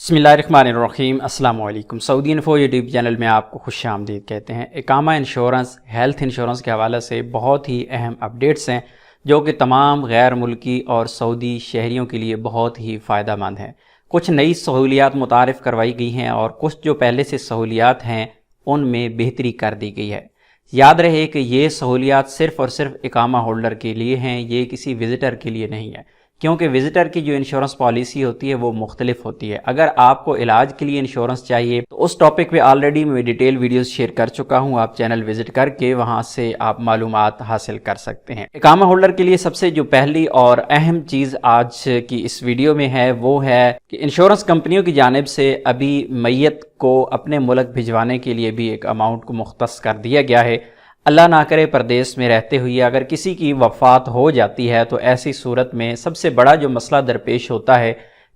बिस्मिल्लाहिर्रहमानिर्रहीम। अस्सलाम वालेकुम। सऊदी इन्फो यूट्यूब चैनल में आपको खुश आमदीद कहते हैं। इकामा इंश्योरेंस, हेल्थ इंश्योरेंस के हवाले से बहुत ही अहम अपडेट्स हैं जो कि तमाम गैर मुल्की और सऊदी शहरियों के लिए बहुत ही फ़ायदा मंद हैं। कुछ नई सहूलियात मुतारिफ़ करवाई गई हैं और कुछ जो पहले से सहूलियात हैं उनमें बेहतरी कर दी गई है। याद रहे कि ये सहूलियात सिर्फ़ और सिर्फ इकामा होल्डर के लिए हैं, ये किसी विज़िटर के लिए नहीं है, क्योंकि विज़िटर की जो इंश्योरेंस पॉलिसी होती है वो मुख्तलिफ होती है। अगर आपको इलाज के लिए इंश्योरेंस चाहिए तो उस टॉपिक पे ऑलरेडी मैं डिटेल वीडियोस शेयर कर चुका हूँ। आप चैनल विजिट करके वहाँ से आप मालूमात हासिल कर सकते हैं। इकामा होल्डर के लिए सबसे जो पहली और अहम चीज़ आज की इस वीडियो में है वो है कि इंश्योरेंस कंपनियों की जानिब से अभी मैयत को अपने मुल्क भिजवाने के लिए भी एक अमाउंट को मुख्तस कर दिया गया है। अल्लाह ना करे परदेश में रहते हुए अगर किसी की वफ़ात हो जाती है तो ऐसी सूरत में सबसे बड़ा जो मसला दरपेश होता है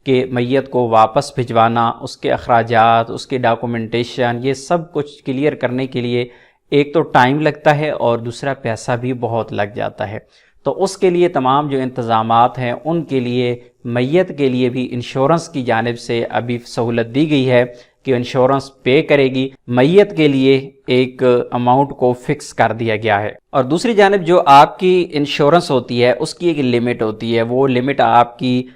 कि मैयत को वापस भिजवाना, उसके अखराजात, उसके डॉक्यूमेंटेशन, ये सब कुछ क्लियर करने के लिए एक तो टाइम लगता है और दूसरा पैसा भी बहुत लग जाता है। तो उसके लिए तमाम जो इंतज़ामात हैं उनके लिए मैयत के लिए भी इंश्योरेंस की जानिब से अभी सहूलत दी गई है कि इंश्योरेंस पे करेगी। मैयत के लिए एक अमाउंट को फिक्स कर दिया गया है और दूसरी जानिब जो आपकी इंश्योरेंस होती है उसकी एक लिमिट होती है। वो लिमिट आपकी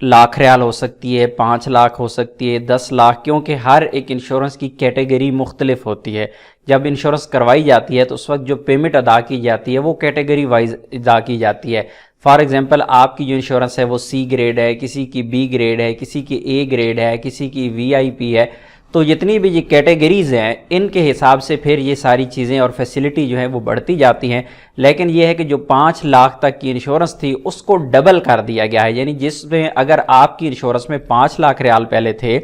लाख रियाल हो सकती है, 5 लाख हो सकती है, 10 लाख, क्योंकि हर एक इंश्योरेंस की कैटेगरी मुख्तलिफ होती है। जब इंश्योरेंस करवाई जाती है तो उस वक्त जो पेमेंट अदा की जाती है वो कैटेगरी वाइज अदा की जाती है। फॉर एग्जांपल आपकी जो इंश्योरेंस है वो सी ग्रेड है, किसी की बी ग्रेड है, किसी की ए ग्रेड है, किसी की वीआईपी है। तो जितनी भी ये कैटेगरीज़ हैं इनके हिसाब से फिर ये सारी चीज़ें और फैसिलिटी जो है वो बढ़ती जाती हैं। लेकिन ये है कि जो 5 लाख तक की इंश्योरेंस थी उसको डबल कर दिया गया है, यानी जिसमें अगर आपकी इंश्योरेंस में 5 लाख रियाल पहले थे,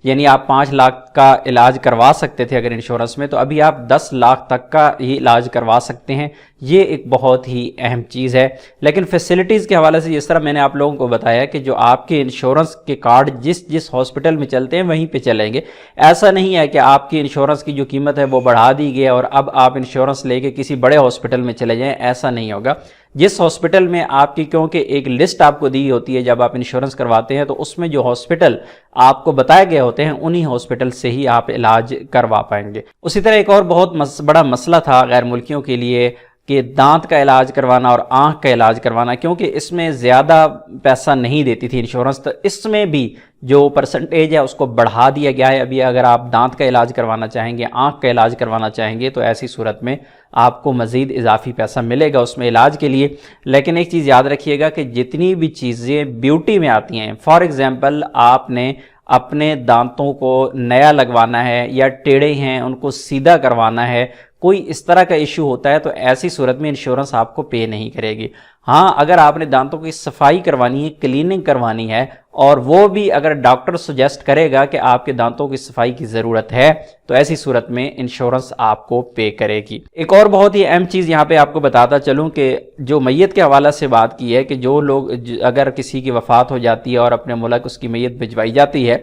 यानी आप 5 लाख का इलाज करवा सकते थे अगर इंश्योरेंस में, तो अभी आप 10 लाख तक का ही इलाज करवा सकते हैं। ये एक बहुत ही अहम चीज़ है। लेकिन फैसिलिटीज़ के हवाले से जिस तरह मैंने आप लोगों को बताया कि जो आपके इंश्योरेंस के कार्ड जिस हॉस्पिटल में चलते हैं वहीं पे चलेंगे। ऐसा नहीं है कि आपकी इंश्योरेंस की जो कीमत है वो बढ़ा दी गई है और अब आप इंश्योरेंस लेके किसी बड़े हॉस्पिटल में चले जाएँ, ऐसा नहीं होगा। जिस हॉस्पिटल में आपकी, क्योंकि एक लिस्ट आपको दी होती है जब आप इंश्योरेंस करवाते हैं, तो उसमें जो हॉस्पिटल आपको बताए गए होते हैं उन्हीं हॉस्पिटल से ही आप इलाज करवा पाएंगे। उसी तरह एक और बहुत बड़ा मसला था गैर मुल्कियों के लिए कि दांत का इलाज करवाना और आँख का इलाज करवाना, क्योंकि इसमें ज़्यादा पैसा नहीं देती थी इंश्योरेंस, तो इसमें भी जो परसेंटेज है उसको बढ़ा दिया गया है। अभी अगर आप दांत का इलाज करवाना चाहेंगे, आँख का इलाज करवाना चाहेंगे तो ऐसी सूरत में आपको मज़ीद इजाफी पैसा मिलेगा उसमें इलाज के लिए। लेकिन एक चीज़ याद रखिएगा कि जितनी भी चीज़ें ब्यूटी में आती हैं, फॉर एग्ज़ाम्पल आपने अपने दांतों को नया लगवाना है या टेढ़े हैं उनको सीधा करवाना है, कोई इस तरह का इशू होता है, तो ऐसी सूरत में इंश्योरेंस आपको पे नहीं करेगी। हाँ, अगर आपने दांतों की सफाई करवानी है, क्लीनिंग करवानी है, और वो भी अगर डॉक्टर सजेस्ट करेगा कि आपके दांतों की सफाई की ज़रूरत है, तो ऐसी सूरत में इंश्योरेंस आपको पे करेगी। एक और बहुत ही अहम चीज़ यहाँ पे आपको बताता चलूँ कि जो मैयत के हवाले से बात की है कि जो लोग अगर किसी की वफ़ात हो जाती है और अपने मुल्क उसकी मैयत भिजवाई जाती है,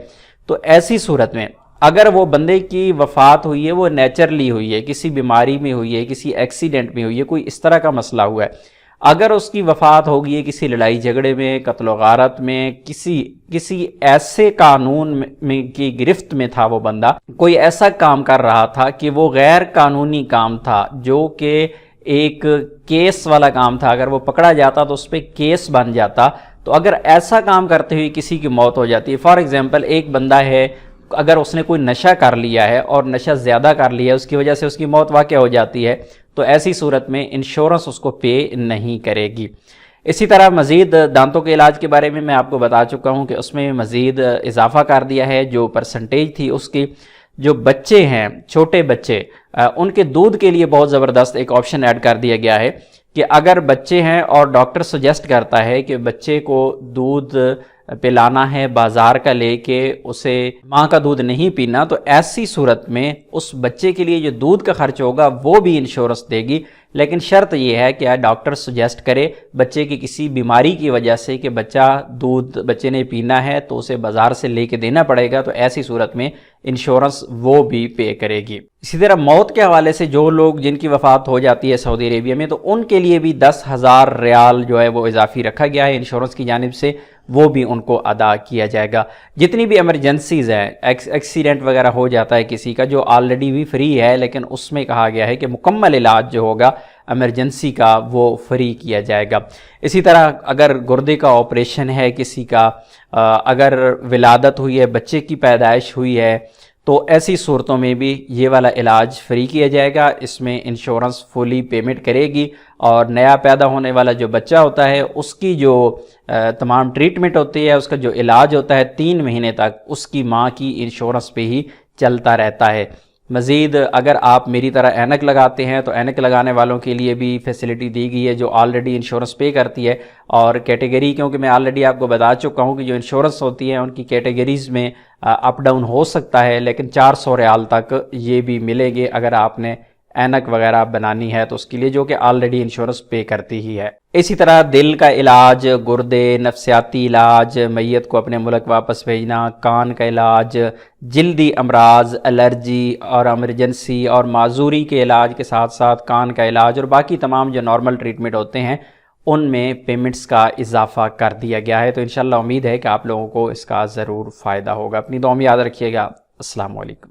तो ऐसी सूरत में अगर वो बंदे की वफ़ात हुई है, वो नेचुरली हुई है, किसी बीमारी में हुई है, किसी एक्सीडेंट में हुई है, कोई इस तरह का मसला हुआ है, अगर उसकी वफ़ात हो गई है किसी लड़ाई झगड़े में, कत्ल गारत में, किसी ऐसे कानून में की गिरफ्त में था वो बंदा, कोई ऐसा काम कर रहा था कि वो गैर कानूनी काम था, जो कि एक केस वाला काम था, अगर वो पकड़ा जाता तो उस पर केस बन जाता, तो अगर ऐसा काम करते हुए किसी की मौत हो जाती है, फॉर एग्ज़ाम्पल एक बंदा है, अगर उसने कोई नशा कर लिया है और नशा ज़्यादा कर लिया है, उसकी वजह से उसकी मौत वाक़या हो जाती है, तो ऐसी सूरत में इंश्योरेंस उसको पे नहीं करेगी। इसी तरह मज़ीद दांतों के इलाज के बारे में मैं आपको बता चुका हूँ कि उसमें मज़ीद इजाफा कर दिया है। जो परसेंटेज थी उसकी, जो बच्चे हैं, छोटे बच्चे, उनके दूध के लिए बहुत ज़बरदस्त एक ऑप्शन ऐड कर दिया गया है कि अगर बच्चे हैं और डॉक्टर सजेस्ट करता है कि बच्चे को दूध पिलाना है बाज़ार का लेके, उसे माँ का दूध नहीं पीना, तो ऐसी सूरत में उस बच्चे के लिए जो दूध का खर्च होगा वो भी इंश्योरेंस देगी। लेकिन शर्त यह है कि डॉक्टर सजेस्ट करे बच्चे की किसी बीमारी की वजह से कि दूध बच्चे ने पीना है तो उसे बाज़ार से लेके देना पड़ेगा, तो ऐसी सूरत में इंश्योरेंस वो भी पे करेगी। इसी तरह मौत के हवाले से जो लोग जिनकी वफ़ात हो जाती है सऊदी अरेबिया में, तो उनके लिए भी 10,000 रियाल जो है वो इजाफी रखा गया है इंश्योरेंस की जानिब से। وہ بھی ان کو ادا کیا جائے گا۔ جتنی بھی ایمرجنسیز ہیں، ایکسیڈنٹ وغیرہ ہو جاتا ہے کسی کا جو آلریڈی بھی فری ہے، لیکن اس میں کہا گیا ہے کہ مکمل علاج جو ہوگا ایمرجنسی کا وہ فری کیا جائے گا۔ اسی طرح اگر گردے کا آپریشن ہے کسی کا، اگر ولادت ہوئی ہے، بچے کی پیدائش ہوئی ہے، تو ایسی صورتوں میں بھی یہ والا علاج فری کیا جائے گا۔ اس میں انشورنس فلی پیمنٹ کرے گی، اور نیا پیدا ہونے والا جو بچہ ہوتا ہے اس کی جو تمام ٹریٹمنٹ ہوتی ہے، اس کا جو علاج ہوتا ہے 3 مہینے تک اس کی ماں کی انشورنس پہ ہی چلتا رہتا ہے۔ مزید اگر آپ میری طرح اینک لگاتے ہیں تو اینک لگانے والوں کے لیے بھی فیسلٹی دی گئی ہے جو آلریڈی انشورنس پے کرتی ہے، اور کیٹیگری کیونکہ میں آلریڈی آپ کو بتا چکا ہوں کہ جو انشورنس ہوتی ہے ان کی کیٹیگریز میں اپ ڈاؤن ہو سکتا ہے، لیکن 400 ریال تک یہ بھی ملے گے اگر آپ نے اینک وغیرہ بنانی ہے تو اس کے لیے، جو کہ آلریڈی انشورنس پے کرتی ہی ہے۔ اسی طرح دل کا علاج، گردے، نفسیاتی علاج، میت کو اپنے ملک واپس بھیجنا، کان کا علاج، جلدی امراض، الرجی اور ایمرجنسی اور معذوری کے علاج کے ساتھ ساتھ کان کا علاج اور باقی تمام جو نارمل ٹریٹمنٹ ہوتے ہیں ان میں پیمنٹس کا اضافہ کر دیا گیا ہے۔ تو انشاءاللہ امید ہے کہ آپ لوگوں کو اس کا ضرور فائدہ ہوگا۔ اپنی دعا میں یاد رکھیے گا۔ السلام علیکم۔